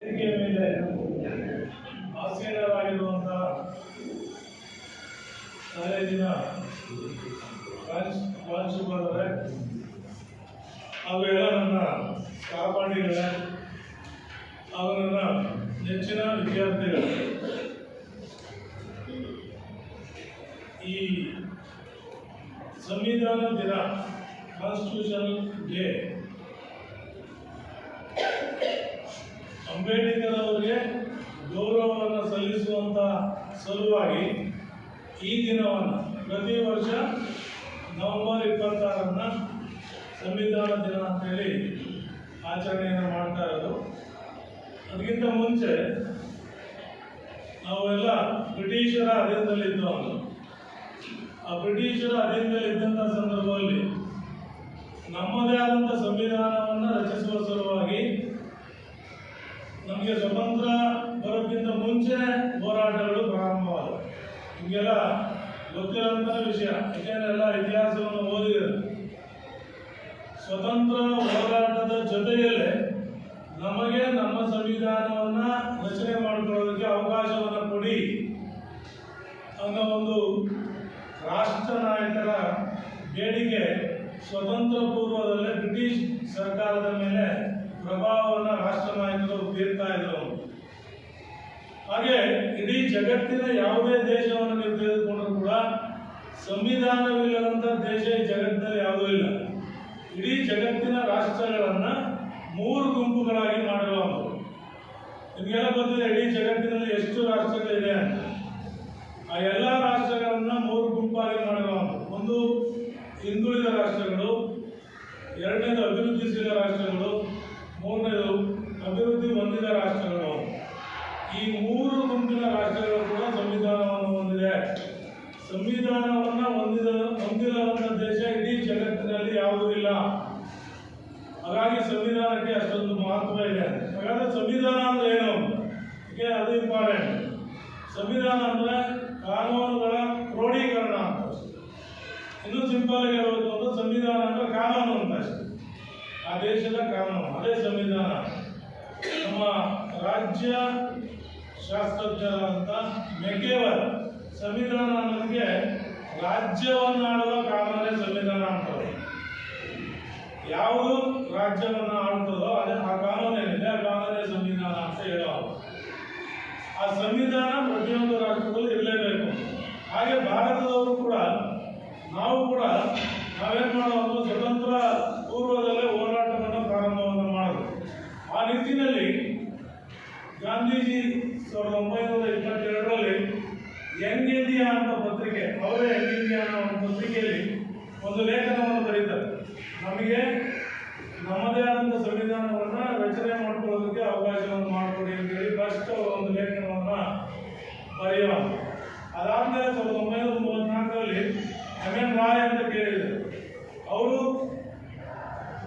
ವೇದಿಕೆಯ ಮೇಲೆ ಆಸೀನರಾಗಿರುವಂತಹ ಕಾಲೇಜಿನ ಪ್ರಾಂಶುಪಾಲರೇ ಹಾಗೂ ಎಲ್ಲ ನನ್ನ ಸಹಪಾಠಿಗಳೇ ಹಾಗೂ ನನ್ನ ನೆಚ್ಚಿನ ವಿದ್ಯಾರ್ಥಿಗಳೇ, ಈ ಸಂವಿಧಾನ ದಿನ ಕಾನ್ಸ್ಟಿಟ್ಯೂಷನ್ ಡೇ ಅಂಬೇಡ್ಕರ್ ಅವರಿಗೆ ಗೌರವವನ್ನು ಸಲ್ಲಿಸುವಂತ ಸಲುವಾಗಿ ಈ ದಿನವನ್ನು ಪ್ರತಿ ವರ್ಷ ನವೆಂಬರ್ 26 ಸಂವಿಧಾನ ದಿನ ಅಂತೇಳಿ ಆಚರಣೆಯನ್ನು ಮಾಡ್ತಾ ಇರೋದು. ಅದಕ್ಕಿಂತ ಮುಂಚೆ ನಾವೆಲ್ಲ ಬ್ರಿಟಿಷರ ಅಧೀನದಲ್ಲಿದ್ದವರು. ಆ ಬ್ರಿಟಿಷರ ಅಧೀನದಲ್ಲಿದ್ದಂಥ ಸಂದರ್ಭದಲ್ಲಿ ನಮ್ಮದೇ ಆದಂಥ ಸಂವಿಧಾನವನ್ನು ರಚಿಸುವ ಸಲುವಾಗಿ ನಮಗೆ ಸ್ವತಂತ್ರ ಬರೋಕ್ಕಿಂತ ಮುಂಚೆ ಹೋರಾಟಗಳು ಪ್ರಾರಂಭವಾದವು. ನಿಮಗೆಲ್ಲ ಗೊತ್ತಿರೋಂಥ ವಿಷಯ, ಯಾಕೆಂದ್ರೆ ಇತಿಹಾಸವನ್ನು ಓದಿದ್ದಾರೆ. ಸ್ವತಂತ್ರ ಹೋರಾಟದ ಜೊತೆಯಲ್ಲೇ ನಮಗೆ ನಮ್ಮ ಸಂವಿಧಾನವನ್ನು ರಚನೆ ಮಾಡಿಕೊಳ್ಳೋದಕ್ಕೆ ಅವಕಾಶವನ್ನು ಕೊಡಿ ಅನ್ನೋ ಒಂದು ರಾಷ್ಟ್ರ ನಾಯಕರ ಬೇಡಿಕೆ ಸ್ವತಂತ್ರ ಪೂರ್ವದಲ್ಲೇ ಬ್ರಿಟಿಷ್ ಸರ್ಕಾರದ ಮೇಲೆ ಪ್ರಭಾವವನ್ನು ರಾಷ್ಟ್ರ ನಾಯಕರು ಬೀರ್ತಾ ಇದ್ರು. ಹಾಗೆ ಇಡೀ ಜಗತ್ತಿನ ಯಾವುದೇ ದೇಶವನ್ನು ನೀವು ತೆಗೆದುಕೊಂಡ್ರೂ ಕೂಡ ಸಂವಿಧಾನವಿಲ್ಲದಂಥ ದೇಶ ಈ ಜಗತ್ತಿನಲ್ಲಿ ಯಾವುದೂ ಇಲ್ಲ. ಇಡೀ ಜಗತ್ತಿನ ರಾಷ್ಟ್ರಗಳನ್ನ 3 ಗುಂಪುಗಳಾಗಿ ಮಾಡಿರುವಂಥದ್ದು. ನಿಮಗೆಲ್ಲ ಗೊತ್ತಿದೆ ಇಡೀ ಜಗತ್ತಿನಲ್ಲಿ ಎಷ್ಟು ರಾಷ್ಟ್ರಗಳಿದೆ ಅಂತ. ಆ ಎಲ್ಲ ರಾಷ್ಟ್ರಗಳನ್ನ 3 ಗುಂಪಾಗಿ ಮಾಡಿರುವಂಥದ್ದು. ಒಂದು ಹಿಂದುಳಿದ ರಾಷ್ಟ್ರಗಳು, ಎರಡನೇದು ಅಭಿವೃದ್ಧಿಶೀಲ ರಾಷ್ಟ್ರಗಳು, ಮೂರನೇದು ಅಭಿವೃದ್ಧಿ ಹೊಂದಿದ ರಾಷ್ಟ್ರಗಳು. ಈ 3 ಗುಂಪಿನ ರಾಷ್ಟ್ರಗಳು ಕೂಡ ಸಂವಿಧಾನವನ್ನು ಹೊಂದಿದೆ. ಸಂವಿಧಾನವನ್ನು ಹೊಂದಿರುವಂಥ ದೇಶ ಇಡೀ ಜಗತ್ತಿನಲ್ಲಿ ಯಾವುದೂ ಇಲ್ಲ. ಹಾಗಾಗಿ ಸಂವಿಧಾನಕ್ಕೆ ಅಷ್ಟೊಂದು ಮಹತ್ವ ಇದೆ. ಹಾಗಾದ್ರೆ ಸಂವಿಧಾನ ಅಂದ್ರೆ ಏನು? ಅದು ಇಂಪಾರ್ಟೆಂಟ್. ಸಂವಿಧಾನ ಅಂದ್ರೆ ಕಾನೂನುಗಳ ಕ್ರೋಢೀಕರಣ ಅಂತ. ಇನ್ನೂ ಸಿಂಪಲ್ ಆಗಿ ಹೇಳಬೇಕು ಅಂದ್ರೆ ಸಂವಿಧಾನ ಅಂದ್ರೆ ಕಾನೂನು ಅಂತ ಅಷ್ಟೇ. ಆ ದೇಶದ ಕಾನೂನು, ಅದೇ ಸಂವಿಧಾನ. ನಮ್ಮ ರಾಜ್ಯ ಶಾಸ್ತ್ರಜ್ಞರಾದಂಥ ಮೆಕೆವರ್ ಸಂವಿಧಾನ ಅನ್ನೋದಕ್ಕೆ ರಾಜ್ಯವನ್ನು ಆಳುವ ಕಾನೂನೇ ಸಂವಿಧಾನ ಅಂತಾರೆ. ಯಾವುದು ರಾಜ್ಯವನ್ನು ಆಳ್ತದೋ ಅದೇ ಆ ಕಾನೂನೇನಿದೆ, ಆ ಕಾನೂನೇ ಸಂವಿಧಾನ ಅಂತ ಹೇಳೋದು. ಆ ಸಂವಿಧಾನ ಪ್ರತಿಯೊಂದು ರಾಷ್ಟ್ರದಲ್ಲೂ ಇರಲೇಬೇಕು. ಹಾಗೆ ಭಾರತದವರು ಕೂಡ ನಾವೇನ್ ಮಾಡೋದು, ಸ್ವತಂತ್ರ ಪೂರ್ವದಲ್ಲೇ ಹೋರಾಟವನ್ನು ಪ್ರಾರಂಭವನ್ನು ಮಾಡೋದು. ಆ ನಿಟ್ಟಿನಲ್ಲಿ ಗಾಂಧೀಜಿ 1922ರಲ್ಲಿ ಯಂಗ್ ಇಂಡಿಯಾ ಅಂತ ಪತ್ರಿಕೆ, ಅವರೇ ಯಂಗ್ ಇಂಡಿಯಾ ಅನ್ನೋ ಪತ್ರಿಕೆಯಲ್ಲಿ ಒಂದು ಲೇಖನವನ್ನು ಬರೀತಾರೆ. ನಮಗೆ ನಮ್ಮದೇ ಆದಂಥ ಸಂವಿಧಾನವನ್ನು ರಚನೆ ಮಾಡ್ಕೊಳ್ಳೋದಕ್ಕೆ ಅವಕಾಶವನ್ನು ಮಾಡಿಕೊಡಿ ಅಂತೇಳಿ ಫಸ್ಟ್ ಒಂದು ಲೇಖನವನ್ನು ಬರೆಯೋಣ. ಅದಾದ್ಮೇಲೆ 1934ರಲ್ಲಿ ಎಂ.ಎನ್. ರಾಯ್ ಅಂತ ಕೇಳಿದರು. ಅವರು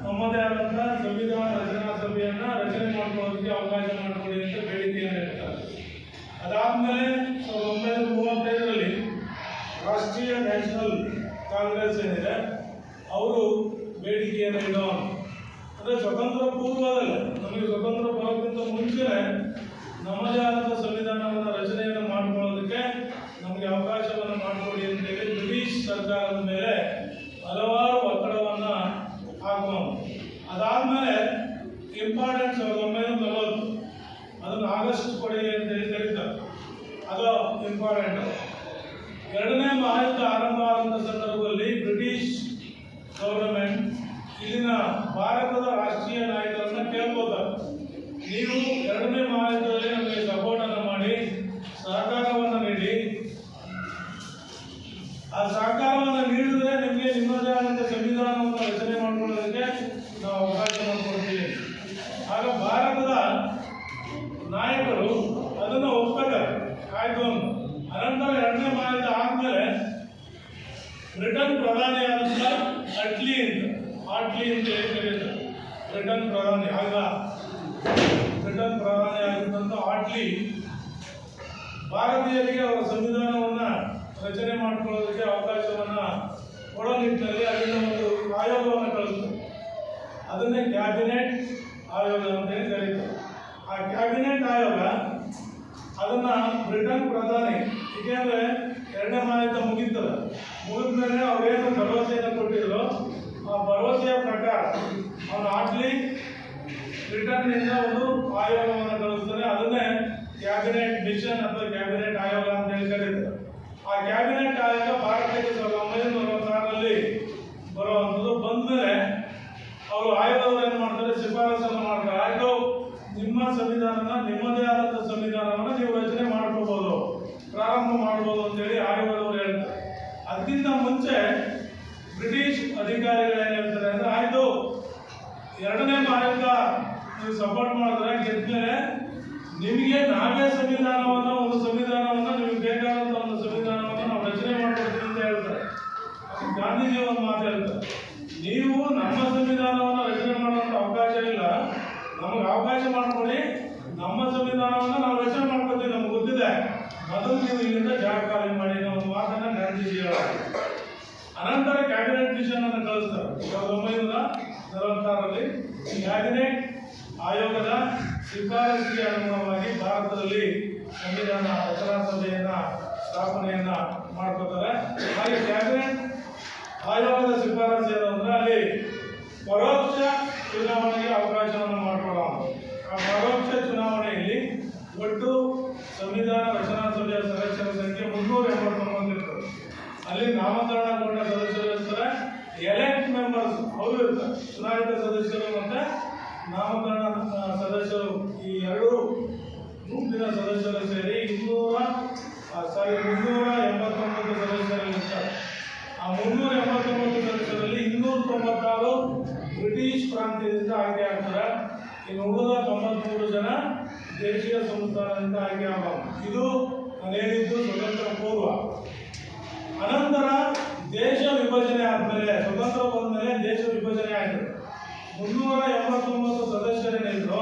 ನಮ್ಮದೇ ಆದಂಥ ಸಂವಿಧಾನ ರಚನಾ ಸಭೆಯನ್ನು ರಚನೆ ಮಾಡ್ಕೊಳ್ಳೋದಕ್ಕೆ ಅವಕಾಶ ಮಾಡಿಕೊಡಿ ಅಂತ ಬೇಡಿಕೆಯನ್ನು ಇಡ್ತಾರೆ. ಅದಾದ್ಮೇಲೆ 1935ರಲ್ಲಿ ರಾಷ್ಟ್ರೀಯ ನ್ಯಾಷನಲ್ ಕಾಂಗ್ರೆಸ್ ಏನಿದೆ ಅವರು ಬೇಡಿಕೆಯನ್ನು ಇಡೋಣ. ಅಂದರೆ ಸ್ವತಂತ್ರ ಪೂರ್ವದಲ್ಲೇ, ನಮಗೆ ಸ್ವತಂತ್ರ ಬರೋಕ್ಕಿಂತ ಮುಂಚೆನೇ ನಮ್ಮದೇ ಆದಂಥ ಸಂವಿಧಾನವನ್ನು ರಚನೆಯನ್ನು ಮಾಡಿಕೊಳ್ಳೋದಕ್ಕೆ ನಮಗೆ ಅವಕಾಶವನ್ನು ಮಾಡಿಕೊಡಿ ಅಂತೇಳಿ ಬ್ರಿಟಿಷ್ ಸರ್ಕಾರದ ಮೇಲೆ ಹಲವಾರು ಒತ್ತಡವನ್ನು ಹಾಕೋಣ. ಅದಾದಮೇಲೆ ಇಂಪಾರ್ಟೆಂಟ್ 1940 ಅದನ್ನು ಆಗಸ್ಟ್ ಕೊಡಿ ಅಂತೇಳಿ ಕರೀತಾರೆ. ಅದು ಇಂಪಾರ್ಟೆಂಟ್. ಎರಡನೇ ಮಹಾಯುದ್ಧ ಆರಂಭ ಆದಂಥ ಸಂದರ್ಭದಲ್ಲಿ ಬ್ರಿಟಿಷ್ ಗೌರ್ಮೆಂಟ್ ಇಲ್ಲಿನ ಭಾರತದ ರಾಷ್ಟ್ರೀಯ ನಾಯಕರನ್ನ ಕೇಳ್ಕೋತಾರೆ, ನೀವು ಎರಡನೇ ಮಹಾಯುದ್ಧದಲ್ಲಿ ನಮಗೆ ಸಪೋರ್ಟ್ ಅನ್ನು ಮಾಡಿ, ಸಹಕಾರವನ್ನು ನೀಡಿ. ಆ ಸಹಕಾರವನ್ನು ನೀಡಿದ್ರೆ ನಿಮಗೆ ನಿಮ್ಮದೇ ಆದಂಥ ಸಂವಿಧಾನವನ್ನು ರಚನೆ ಮಾಡಿಕೊಳ್ಳೋದಕ್ಕೆ ನಾವು ಅವಕಾಶ ಮಾಡಿಕೊಡ್ತೀವಿ. ಆಗ ಭಾರತದ ನಾಯಕರು ಅದನ್ನು ಒಪ್ಕೋತಾರೆ, ಆಯ್ತು ಅಂತ. ಅನಂತರ ಎರಡನೇ ಮಹಾಯುದ್ಧ ಆದ್ಮೇಲೆ ಬ್ರಿಟನ್ ಪ್ರಧಾನಿಯಾದಂಥ ಅಟ್ಲಿ ಅಂತ ಕರೀತಾರೆ. ಬ್ರಿಟನ್ ಪ್ರಧಾನಿ ಆಗಿದ್ದಂಥ ಅಟ್ಲಿ ಭಾರತೀಯರಿಗೆ ಅವರ ಸಂವಿಧಾನವನ್ನು ರಚನೆ ಮಾಡಿಕೊಳ್ಳೋದಕ್ಕೆ ಅವಕಾಶವನ್ನು ಕೊಡೋ ನಿಟ್ಟಿನಲ್ಲಿ ಅಲ್ಲಿಂದ ಒಂದು ಆಯೋಗವನ್ನು ಕಳಿಸ್ತಾರೆ. ಅದನ್ನೇ ಕ್ಯಾಬಿನೆಟ್ ಆಯೋಗ ಅಂತ ಹೇಳಿ ಕರೀತಾರೆ. ಆ ಕ್ಯಾಬಿನೆಟ್ ಆಯೋಗ ಅದನ್ನ ಬ್ರಿಟನ್ ಪ್ರಧಾನಿ, ಏಕೆಂದ್ರೆ 2ನೇ ಮಹಾಯುದ್ಧ ಮುಗಿದ ಮೇಲೆ ಅವ್ರೇನು ಭರವಸೆಯನ್ನು ಕೊಟ್ಟಿದ್ರು ಆ ಭರವಸೆಯ ಪ್ರಕಾರ ಅವನು ಆಟ್ಲಿ ಬ್ರಿಟನ್ನಿಂದ ಒಂದು ಆಯೋಗವನ್ನು ಕಳಿಸ್ತಾರೆ. ಅದನ್ನೇ ಕ್ಯಾಬಿನೆಟ್ ಮಿಷನ್ ಅಥವಾ ಕ್ಯಾಬಿನೆಟ್ ಆಯೋಗ ಅಂತ ಹೇಳಿ ಕರೀತಾರೆ. ಆ ಕ್ಯಾಬಿನೆಟ್ ಆಯೋಗ ಭಾರತಕ್ಕೆ 1946ರಲ್ಲಿ ಬರುವಂಥದ್ದು. ಬಂದ್ಮೇಲೆ ಅವರು ಆಯೋಗದವರು ಏನು ಮಾಡ್ತಾರೆ, ಶಿಫಾರಸನ್ನು ಮಾಡ್ತಾರೆ. ಆಯ್ತು, ನಿಮ್ಮ ಸಂವಿಧಾನನ, ನಿಮ್ಮದೇ ಆದಂಥ ಸಂವಿಧಾನವನ್ನು ನೀವು ರಚನೆ ಮಾಡ್ಕೋಬಹುದು, ಪ್ರಾರಂಭ ಮಾಡ್ಬೋದು ಅಂತೇಳಿ ಆಯೋಗದವರು ಹೇಳ್ತಾರೆ. ಅದಕ್ಕಿಂತ ಮುಂಚೆ ಬ್ರಿಟಿಷ್ ಅಧಿಕಾರಿಗಳು ಏನು ಹೇಳ್ತಾರೆ ಅಂದ್ರೆ, ಆಯ್ತು 2ನೇ ಮಹಾಯುದ್ಧ ನೀವು ಸಪೋರ್ಟ್ ಮಾಡಿದ್ರೆ ಗೆದ್ಮೇಲೆ ನಿಮಗೆ ನಾವೇ ಒಂದು ಸಂವಿಧಾನವನ್ನು ನಿಮಗೆ ಬೇಕಾದಂಥ ಒಂದು ಸಂವಿಧಾನವನ್ನು ನಾವು ರಚನೆ ಮಾಡ್ಕೊಡ್ತೀವಿ ಅಂತ ಹೇಳ್ತಾರೆ. ಗಾಂಧೀಜಿ ಒಂದು ಮಾತು ಹೇಳ್ತಾರೆ, ನೀವು ನಮ್ಮ ಸಂವಿಧಾನವನ್ನು ರಚನೆ ಮಾಡುವಂಥ ಅವಕಾಶ ಇಲ್ಲ, ನಮಗೆ ಅವಕಾಶ ಮಾಡಿಕೊಡಿ, ನಮ್ಮ ಸಂವಿಧಾನವನ್ನು ನಾವು ರಚನೆ ಮಾಡ್ಕೊತೀವಿ, ನಮ್ಗೆ ಗೊತ್ತಿದೆ, ಮೊದಲು ನೀವು ಇಲ್ಲಿಂದ ಜಾಗ ಖಾಲಿ ಮಾಡಿ ಅನ್ನೋ ಒಂದು ಮಾತನ್ನ ಗಾಂಧೀಜಿ ಹೇಳ್ತಾರೆ. ಅನಂತರ ಕ್ಯಾಬಿನೆಟ್ ಮಿಷನ್ ಅನ್ನು ಕಳಿಸ್ತಾರೆ. 1946ರಲ್ಲಿ ಕ್ಯಾಬಿನೆಟ್ ಆಯೋಗದ ಶಿಫಾರಸಿಗೆ ಅನುಗುಣವಾಗಿ ಭಾರತದಲ್ಲಿ ಸಂವಿಧಾನ ರಚನಾ ಸಭೆಯನ್ನ ಸ್ಥಾಪನೆಯನ್ನ ಮಾಡ್ಕೋತಾರೆ. ಹಾಗೆ ಕ್ಯಾಬಿನೆಟ್ ಆಯೋಗದ ಶಿಫಾರಸು ಏನು ಅಂದ್ರೆ, ಅಲ್ಲಿ ಪರೋಕ್ಷ ಚುನಾವಣೆಗೆ ಅವಕಾಶವನ್ನು ಮಾಡಿಕೊಳ್ಳೋದು. ಆ ಪರೋಕ್ಷ ಚುನಾವಣೆಯಲ್ಲಿ ಒಟ್ಟು ಸಂವಿಧಾನ ರಚನಾ ಸಭೆಯ ಸದಸ್ಯರ ಸಂಖ್ಯೆ 389 ಇರ್ತದೆ. ಅಲ್ಲಿ ನಾಮಕರಣಗೊಂಡ ಸದಸ್ಯರು ಇರ್ತಾರೆ, ಎಲೆಕ್ಟ್ ಮೆಂಬರ್ಸ್ ಅವರು ಇರ್ತಾರೆ, ಚುನಾಯಿತ ಸದಸ್ಯರು ಮತ್ತೆ ನಾಮಕರಣ ಸದಸ್ಯರು. ಈ ಎರಡು ಗುಂಪಿನ ಸದಸ್ಯರು ಸೇರಿ 389 ಸದಸ್ಯರಿರ್ತಾರೆ. ಆ 389 ಸದಸ್ಯರಲ್ಲಿ 296 ಬ್ರಿಟಿಷ್ ಪ್ರಾಂತ್ಯದಿಂದ ಆಯ್ಕೆ ಆಗ್ತಾರೆ. ಇನ್ನು ಉಳಿದ 93 ಜನ ದೇಶೀಯ ಸಂಸ್ಥಾನದಿಂದ ಆಯ್ಕೆ ಆಗಬಹುದು. ಇದು ನಾನೇನಿದ್ದು ಸ್ವತಂತ್ರ ಪೂರ್ವ. ಅನಂತರ ದೇಶ ವಿಭಜನೆ ಆದ್ಮೇಲೆ, ಸ್ವತಂತ್ರ ಬಂದ್ಮೇಲೆ ದೇಶ ವಿಭಜನೆ ಆಯಿತು. 389 ಸದಸ್ಯರೇನಿದ್ರು,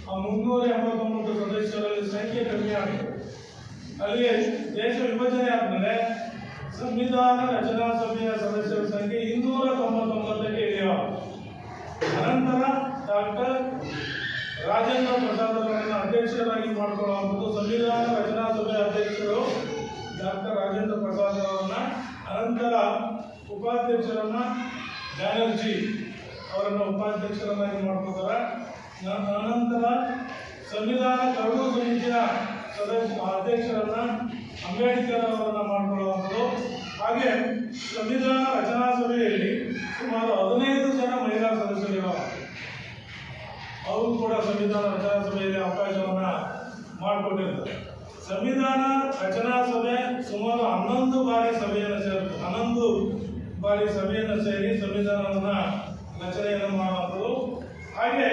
ಆ 389 ಸದಸ್ಯರಲ್ಲಿ ಸಂಖ್ಯೆ ಕಡಿಮೆ ಆಗಿದೆ. ಅಲ್ಲಿ ದೇಶ ವಿಭಜನೆ ಆದ್ಮೇಲೆ ಸಂವಿಧಾನ ರಚನಾ ಸಭೆಯ ಸದಸ್ಯರ ಸಂಖ್ಯೆ 299ಕ್ಕೆ ಇಳಿಯುವ. ಅನಂತರ ಡಾಕ್ಟರ್ ರಾಜೇಂದ್ರ ಪ್ರಸಾದ್ ಅವರನ್ನು ಅಧ್ಯಕ್ಷರಾಗಿ ಮಾಡಿಕೊಳ್ಳುವಂಥದ್ದು. ಸಂವಿಧಾನ ರಚನಾ ಸಭೆಯ ಅಧ್ಯಕ್ಷರು ಡಾಕ್ಟರ್ ರಾಜೇಂದ್ರ ಪ್ರಸಾದ್ ಅವರನ್ನ, ಅನಂತರ ಉಪಾಧ್ಯಕ್ಷರನ್ನ ಬ್ಯಾನರ್ಜಿ ಅವರನ್ನು ಉಪಾಧ್ಯಕ್ಷರನ್ನಾಗಿ ಮಾಡ್ಕೋತಾರೆ. ಅನಂತರ ಸಂವಿಧಾನ ಕರಡು ಸಮಿತಿಯ ಅಧ್ಯಕ್ಷರನ್ನ ಅಂಬೇಡ್ಕರ್ ಅವರನ್ನ ಮಾಡಿಕೊಳ್ಳುವಂಥದ್ದು. ಹಾಗೆ ಸಂವಿಧಾನ ರಚನಾ ಸಭೆಯಲ್ಲಿ ಸುಮಾರು 15 ಜನ ಮಹಿಳಾ ಸದಸ್ಯರಿದ್ದಾರೆ. ಅವರು ಕೂಡ ಸಂವಿಧಾನ ರಚನಾ ಸಭೆಯಲ್ಲಿ ಅವಕಾಶವನ್ನ ಮಾಡಿಕೊಟ್ಟಿರ್ತಾರೆ. ಸಂವಿಧಾನ ರಚನಾ ಸಭೆ ಸುಮಾರು 11 ಬಾರಿ ಸಭೆಯನ್ನು ಸೇರುತ್ತೆ. 11 ಬಾರಿ ಸಭೆಯನ್ನು ಸೇರಿ ಸಂವಿಧಾನವನ್ನ ರಚನೆಯನ್ನು ಮಾಡುವಂಥದ್ದು. ಹಾಗೆ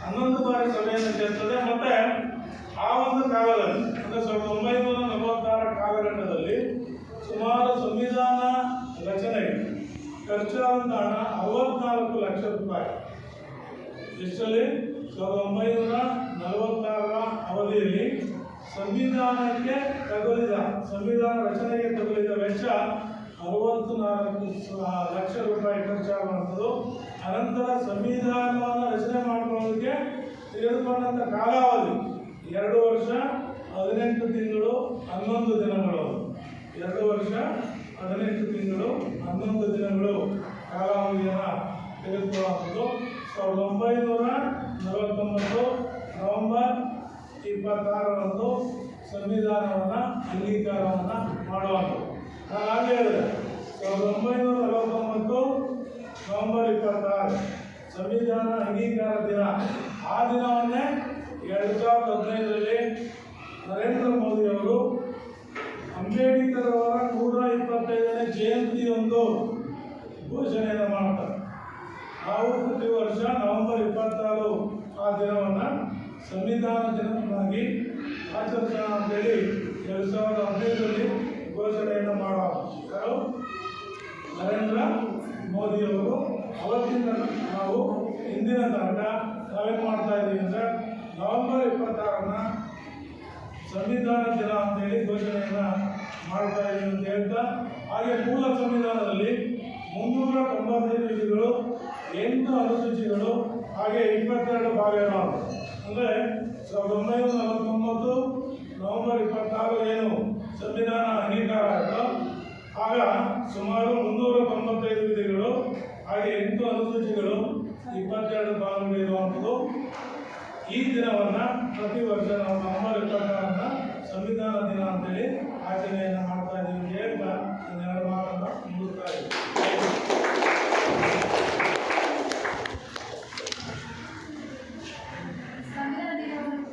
11 ಬಾರಿ ಸಭೆಯನ್ನು ಸೇರ್ತದೆ. ಮತ್ತೆ ಆ ಒಂದು ಕಾಲದಲ್ಲಿ ಅಂದರೆ 1946 ಕಾಲಘಟ್ಟದಲ್ಲಿ ಸುಮಾರು ಸಂವಿಧಾನ ರಚನೆಗೆ ಖರ್ಚಾದಂತ ಹಣ 64 ಲಕ್ಷ ರೂಪಾಯಿ. ಎಷ್ಟರಲ್ಲಿ? 1946 ಅವಧಿಯಲ್ಲಿ ಸಂವಿಧಾನಕ್ಕೆ ತಗುಲಿದ, ಸಂವಿಧಾನ ರಚನೆಗೆ ತಗುಲಿದ ವೆಚ್ಚ 64 ಲಕ್ಷ ರೂಪಾಯಿ ಖರ್ಚಾಗುವಂಥದ್ದು. ಅನಂತರ ಸಂವಿಧಾನವನ್ನು ರಚನೆ ಮಾಡಿಕೊಳ್ಳೋದಕ್ಕೆ ತೆಗೆದುಕೊಂಡಂಥ ಕಾಲಾವಧಿ 2 ವರ್ಷ 18 ತಿಂಗಳು 11 ದಿನಗಳು. 2 ವರ್ಷ 18 ತಿಂಗಳು 11 ದಿನಗಳು ಕಾಲಾವಧಿಯನ್ನು ತೆಗೆದುಕೊಳ್ಳುವಂಥದ್ದು. 1949 ನವೆಂಬರ್ 26ರಂದು ಸಂವಿಧಾನವನ್ನು ಅಂಗೀಕಾರವನ್ನು ಮಾಡುವಂಥದ್ದು. ನಾನು ಹಾಗೆ ಹೇಳಿದೆ, 1949 ನವೆಂಬರ್ 26 ಸಂವಿಧಾನ ಅಂಗೀಕಾರ ದಿನ. ಆ ದಿನವನ್ನೇ 2015ರಲ್ಲಿ ನರೇಂದ್ರ ಮೋದಿ ಅವರು ಅಂಬೇಡ್ಕರ್ ಅವರ 125ನೇ ಜಯಂತಿಯೊಂದು ಘೋಷಣೆಯನ್ನು ಮಾಡ್ತಾರೆ. ನಾವು ಪ್ರತಿ ವರ್ಷ ನವೆಂಬರ್ 26 ಆ ದಿನವನ್ನು ಸಂವಿಧಾನ ದಿನವನ್ನಾಗಿ ಆಚರಿಸೋಣ ಅಂತೇಳಿ 2015ರಲ್ಲಿ ಘೋಷಣೆಯನ್ನು ಮಾಡೋದು ನರೇಂದ್ರ ಮೋದಿಯವರು. ಅವತ್ತಿಂದ ನಾವು ಇಂದಿನ ತನಕ ನಾವೇನು ಮಾಡ್ತಾ ಇದ್ದೀವಿ ಅಂದರೆ ನವೆಂಬರ್ 26ನ ಸಂವಿಧಾನ ದಿನ ಅಂತೇಳಿ ಘೋಷಣೆಯನ್ನು ಮಾಡ್ತಾ ಇದ್ದೀವಿ ಅಂತ ಹೇಳ್ತಾ, ಹಾಗೆ ಮೂಲ ಸಂವಿಧಾನದಲ್ಲಿ 395 ವಿಧಿಗಳು, 8 ಅನುಸೂಚಿಗಳು, ಹಾಗೆ 22 ಭಾಗಗಳು. ಅಂದರೆ 1949 ನವೆಂಬರ್ 26 ಏನು ಸಂವಿಧಾನ ಅಂಗೀಕಾರ ಆಯಿತು, ಆಗ ಸುಮಾರು 395 ವಿಧಿಗಳು, ಹಾಗೆ 8 ಅನುಸೂಚಿಗಳು, 22 ಕಾನೂನುಗಳು ಇರುವಂಥದ್ದು. ಈ ದಿನವನ್ನು ಪ್ರತಿ ವರ್ಷ ನಾವು ನವೆಂಬರ್ 26 ಸಂವಿಧಾನ ದಿನ ಅಂತೇಳಿ ಆಚರಣೆಯನ್ನು ಮಾಡ್ತಾ ಇದ್ದೀವಿ ಅಂತ ಹೇಳ್ತಾ 2 ಮಾತನ್ನು ಮುಗಿಸ್ತಾ ಇದ್ದೀವಿ.